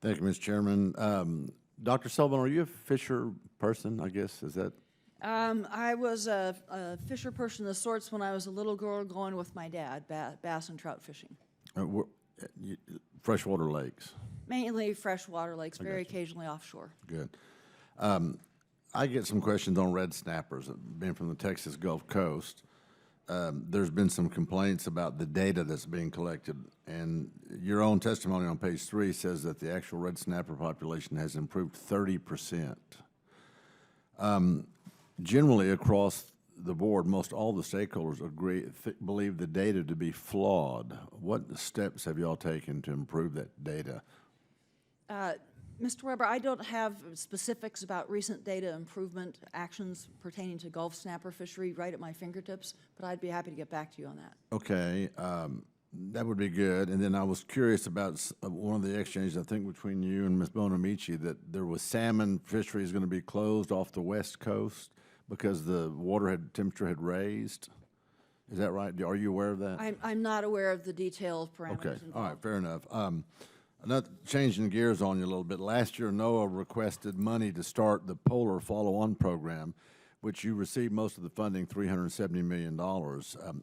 Thank you, Mr. Chairman. Dr. Sullivan, are you a Fisher person, I guess? Is that? I was a fisher person of sorts when I was a little girl going with my dad, bass and trout fishing. Freshwater lakes? Mainly freshwater lakes, very occasionally offshore. Good. I get some questions on red snappers, being from the Texas Gulf Coast. There's been some complaints about the data that's being collected, and your own testimony on page 3 says that the actual red snapper population has improved 30%. Generally, across the board, most all the stakeholders believe the data to be flawed. What steps have y'all taken to improve that data? Mr. Weber, I don't have specifics about recent data improvement actions pertaining to Gulf snapper fishery right at my fingertips, but I'd be happy to get back to you on that. Okay, that would be good. And then I was curious about one of the exchanges, I think, between you and Ms. Bonamici, that there was salmon fisheries going to be closed off the west coast because the temperature had raised. Is that right? Are you aware of that? I'm not aware of the detailed parameters Okay, involved. all right, fair enough. Another changing gears on you a little bit. Last year, NOAA requested money to start the Polar Follow-On program, which you received most of the funding, $370 million.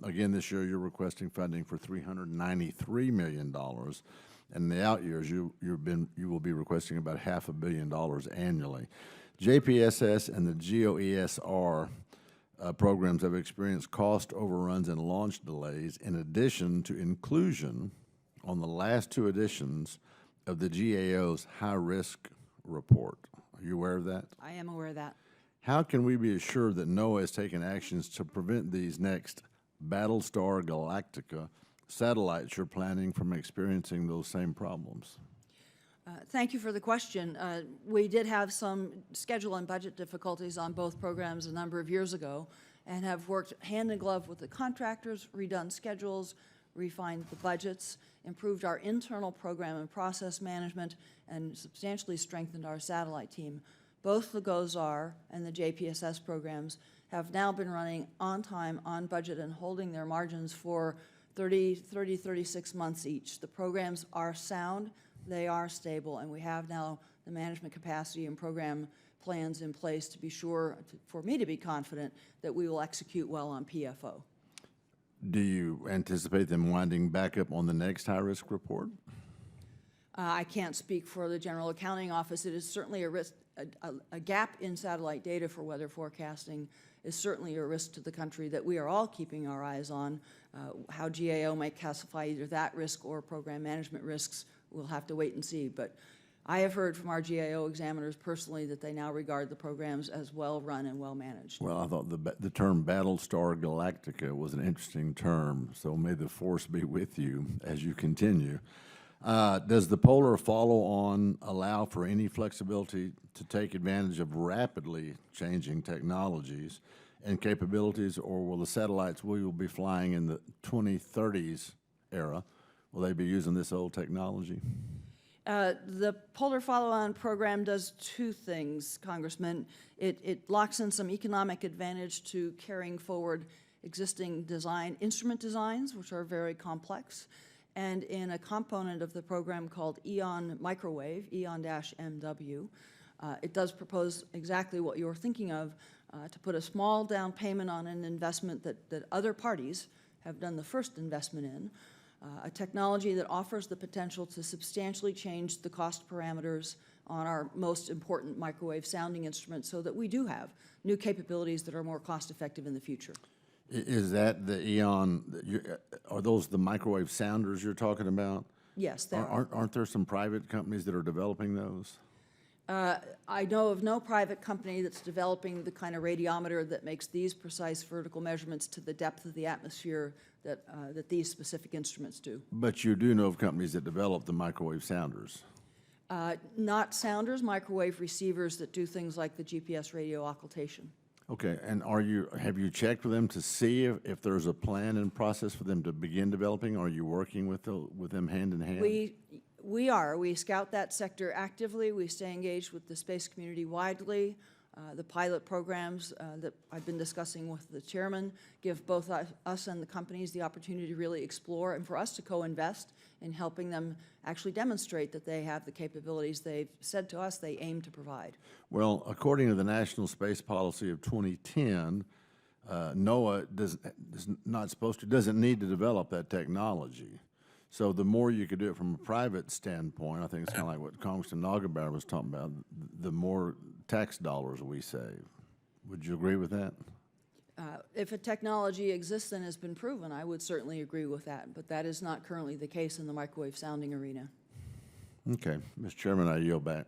Again, this year, you're requesting funding for $393 million. And in the out years, you will be requesting about $500 million annually. JPSS and the GOESR programs have experienced cost overruns and launch delays, in addition to inclusion on the last 2 editions of the GAO's high-risk report. Are you aware of that? I am aware of that. How can we be assured that NOAA has taken actions to prevent these next Battlestar Galactica satellites you're planning from experiencing those same problems? Thank you for the question. We did have some schedule and budget difficulties on both programs a number of years ago and have worked hand in glove with the contractors, redone schedules, refined the budgets, improved our internal program and process management, and substantially strengthened our satellite team. Both the GOESR and the JPSS programs have now been running on time, on budget, and holding their margins for 36 months each. The programs are sound, they are stable, and we have now the management capacity and program plans in place to be sure, for me to be confident, that we will execute well on PFO. Do you anticipate them winding back up on the next high-risk report? I can't speak for the General Accounting Office. It is certainly a risk. A gap in satellite data for weather forecasting is certainly a risk to the country that we are all keeping our eyes on. How GAO might classify either that risk or program management risks, we'll have to wait and see. But I have heard from our GAO examiners personally that they now regard the programs as well-run and well-managed. Well, I thought the term Battlestar Galactica was an interesting term, so may the force be with you as you continue. Does the Polar Follow-On allow for any flexibility to take advantage of rapidly changing technologies and capabilities, or will the satellites we will be flying in the 2030s era, will they be using this old technology? The Polar Follow-On program does 2 things, Congressman. It locks in some economic advantage to carrying forward existing instrument designs, which are very complex. And in a component of the program called EON Microwave, EON-MW, it does propose exactly what you're thinking of, to put a small down payment on an investment that other parties have done the first investment in, a technology that offers the potential to substantially change the cost parameters on our most important microwave sounding instruments so that we do have new capabilities that are more cost-effective in the future. Is that the EON, are those the microwave sounders you're talking about? Yes, there are. Aren't there some private companies that are developing those? I know of no private company that's developing the kind of radiometer that makes these precise vertical measurements to the depth of the atmosphere that these specific instruments do. But you do know of companies that develop the microwave sounders? Not sounders, microwave receivers that do things like the GPS radio occultation. Okay, and have you checked with them to see if there's a plan and process for them to begin developing? Are you working with them hand in hand? We are. We scout that sector actively. We stay engaged with the space community widely. The pilot programs that I've been discussing with the chairman give both us and the companies the opportunity to really explore and for us to co-invest in helping them actually demonstrate that they have the capabilities they've said to us they aim to provide. Well, according to the National Space Policy of 2010, NOAA doesn't need to develop that technology. So the more you could do it from a private standpoint, I think it's kind of like what Congressman Nagelbauer was talking about, the more tax dollars we save. Would you agree with that? If a technology exists and has been proven, I would certainly agree with that, but that is not currently the case in the microwave sounding arena. Okay, Mr. Chairman, I yield back.